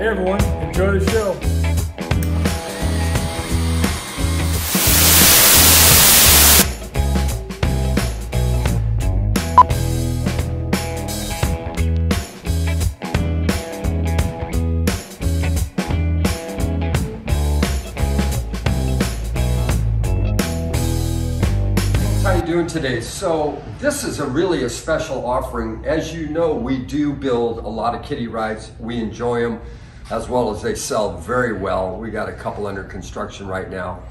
Hey everyone, enjoy the show. How you doing today? So this is really a special offering. As you know, we do build a lot of kiddie rides. We enjoy them, as well as they sell very well. We got a couple under construction right now.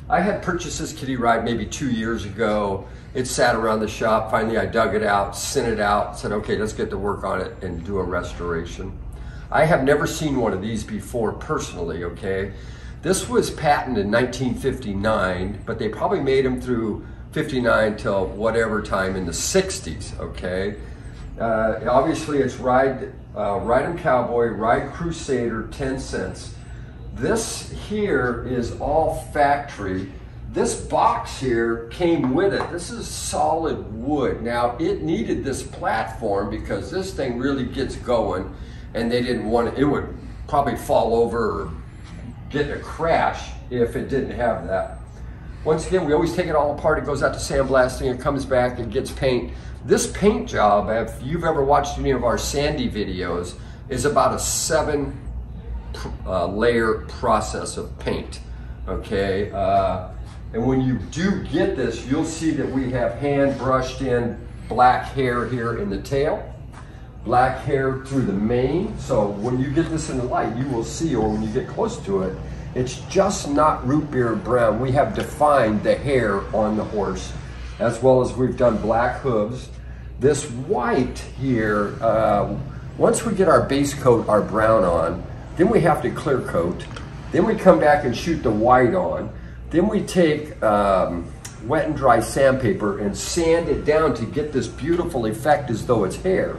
I had purchased this kiddie ride maybe 2 years ago. It sat around the shop. Finally, I dug it out, sent it out, said, okay, let's get to work on it and do a restoration. I have never seen one of these before personally, okay? This was patented in 1959, but they probably made them through 59 till whatever time in the 60s, okay? Obviously it's Ride 'em Cowboy, Ride Crusader, 10 cents. This here is all factory. This box here came with it. This is solid wood. Now it needed this platform because this thing really gets going and they didn't want it. It would probably fall over or get in a crash if it didn't have that. Once again, we always take it all apart. It goes out to sandblasting, it comes back, it gets paint. This paint job, if you've ever watched any of our Sandy videos, is about a 7 layer process of paint, okay? And when you do get this, you'll see that we have hand brushed in black hair here in the tail, black hair through the mane. So when you get this in the light, you will see, or when you get close to it, it's just not root beer brown. We have defined the hair on the horse, as well as we've done black hooves. This white here, once we get our base coat, our brown on, then we have to clear coat. Then we come back and shoot the white on. Then we take wet and dry sandpaper and sand it down to get this beautiful effect as though it's hair.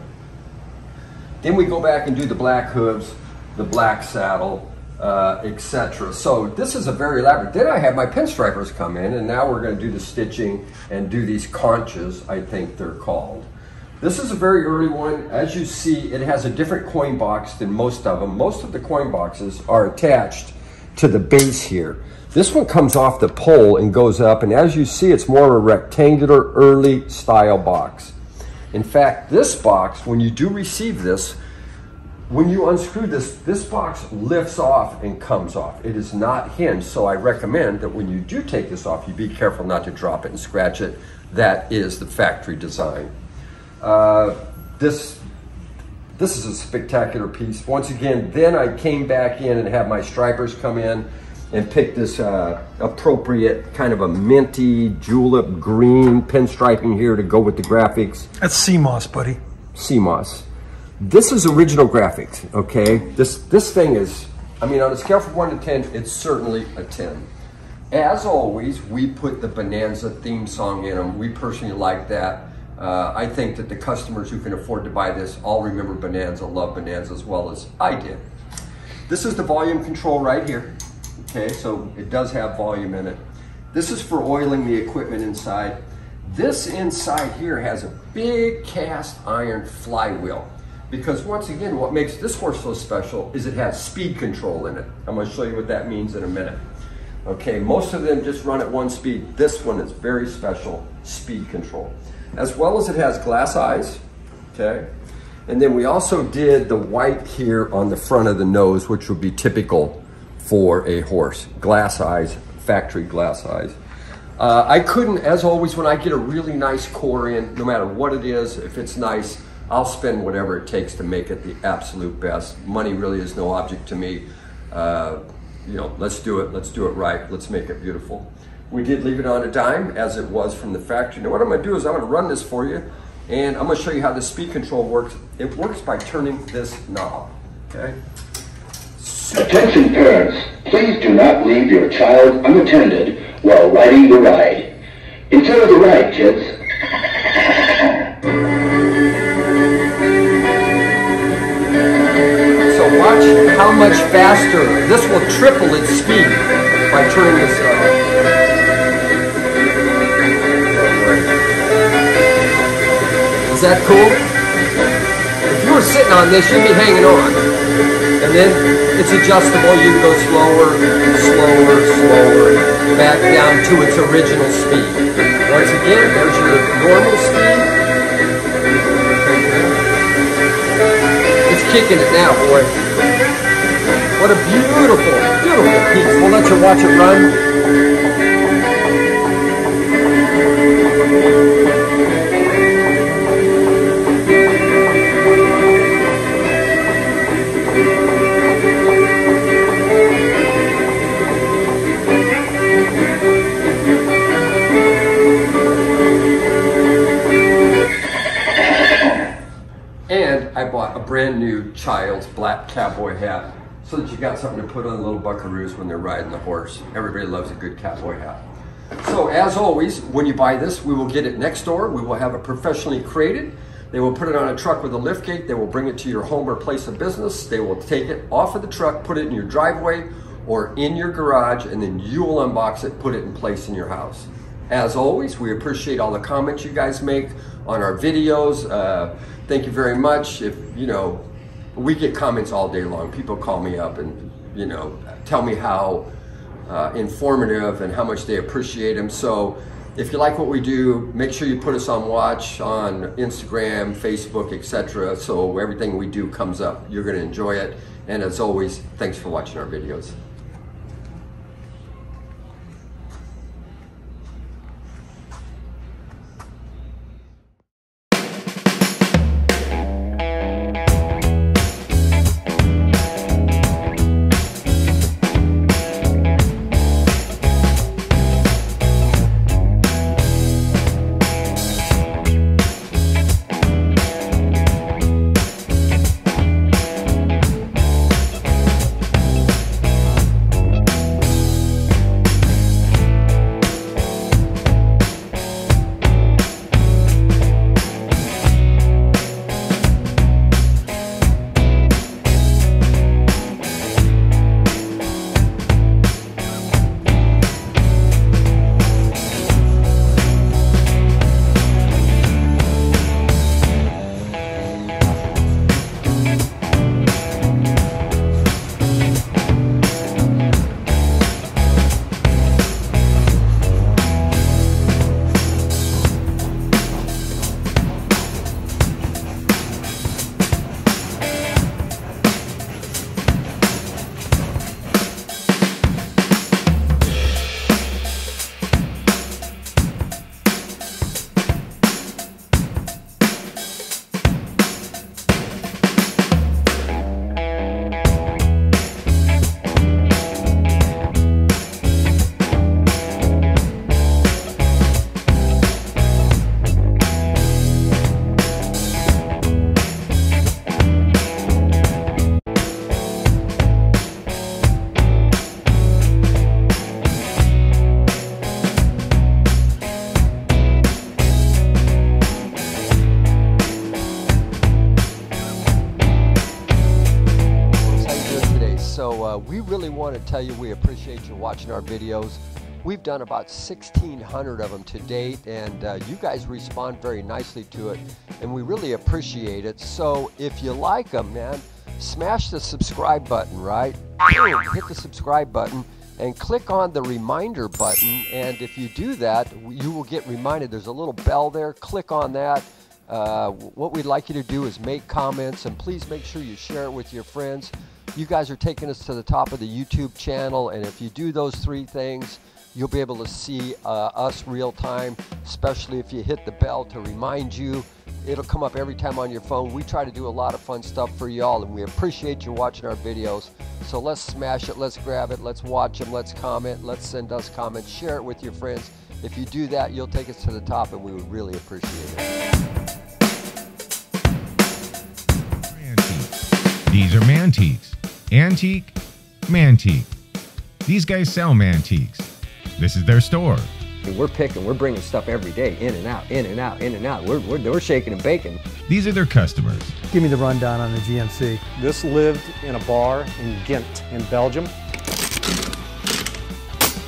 Then we go back and do the black hooves, the black saddle, etc. So this is a very elaborate. Then I have my pinstripers come in, and now we're going to do the stitching and do these conches, I think they're called. This is a very early one. As you see, it has a different coin box than most of them. Most of the coin boxes are attached to the base here. This one comes off the pole and goes up, and as you see, it's more of a rectangular early style box. In fact, this box, when you do receive this, when you unscrew this, this box lifts off and comes off. It is not hinged, so I recommend that when you do take this off, you be careful not to drop it and scratch it. That is the factory design. This is a spectacular piece. Once again, then I came back in and had my stripers come in and pick this appropriate kind of a minty julep green pinstriping here to go with the graphics. That's sea moss, buddy. Sea moss. This is original graphics, okay? This thing is, I mean, on a scale from 1 to 10, it's certainly a 10. As always, we put the Bonanza theme song in them. We personally like that. I think that the customers who can afford to buy this all remember Bonanza, love Bonanza as well as I did. This is the volume control right here, okay? So it does have volume in it. This is for oiling the equipment inside. This inside here has a big cast iron flywheel. Because once again, what makes this horse so special is it has speed control in it. I'm going to show you what that means in a minute. Okay, most of them just run at 1 speed. This one is very special, speed control. As well as it has glass eyes, okay? And then we also did the white here on the front of the nose, which would be typical for a horse. Glass eyes, factory glass eyes. I couldn't, as always, when I get a really nice core in, no matter what it is, if it's nice, I'll spend whatever it takes to make it the absolute best. Money really is no object to me. You know, let's do it right, let's make it beautiful. We did leave it on a dime as it was from the factory. Now what I'm gonna do is I'm gonna run this for you and I'm gonna show you how the speed control works. It works by turning this knob, okay? Attention parents, please do not leave your child unattended while riding the ride. Enjoy the ride, kids. Watch how much faster. This will triple its speed by turning this Is that cool? If you were sitting on this, you'd be hanging on. And then it's adjustable. You can go slower, slower, slower, back down to its original speed. Once again, there's your normal speed. It's kicking it now, boy. What a beautiful, beautiful piece. We'll let you watch it run. And I bought a brand new child's black cowboy hat so that you got something to put on little buckaroos when they're riding the horse. Everybody loves a good cowboy hat. So as always, when you buy this, we will get it next door. We will have it professionally created. They will put it on a truck with a lift gate. They will bring it to your home or place of business. They will take it off of the truck, put it in your driveway or in your garage, and then you will unbox it, put it in place in your house. As always, we appreciate all the comments you guys make on our videos. Thank you very much. If you know, we get comments all day long. People call me up and tell me how informative and how much they appreciate them. So if you like what we do, make sure you put us on watch on Instagram, Facebook, etc. So everything we do comes up. You're going to enjoy it. And as always, thanks for watching our videos. We really want to tell you we appreciate you watching our videos. We've done about 1,600 of them to date, and you guys respond very nicely to it, and we really appreciate it. So if you like them, man, smash the subscribe button, right? Hit the subscribe button and click on the reminder button, and if you do that, you will get reminded. There's a little bell there. Click on that. What we'd like you to do is make comments, and please make sure you share it with your friends. You guys are taking us to the top of the YouTube channel, and if you do those three things, you'll be able to see us real time, especially if you hit the bell to remind you. It'll come up every time on your phone. We try to do a lot of fun stuff for y'all, and we appreciate you watching our videos. So let's smash it, let's grab it, let's watch them, let's comment, let's send us comments, share it with your friends. If you do that, you'll take us to the top, and we would really appreciate it. These are Mantiques. Antique, Mantique. These guys sell Mantiques. This is their store. We're picking, we're bringing stuff every day, in and out, in and out, in and out. We're shaking and baking. These are their customers. Give me the rundown on the GMC. This lived in a bar in Ghent in Belgium.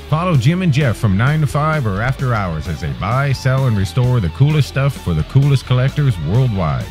Follow Jim and Jeff from 9 to 5 or after hours as they buy, sell, and restore the coolest stuff for the coolest collectors worldwide.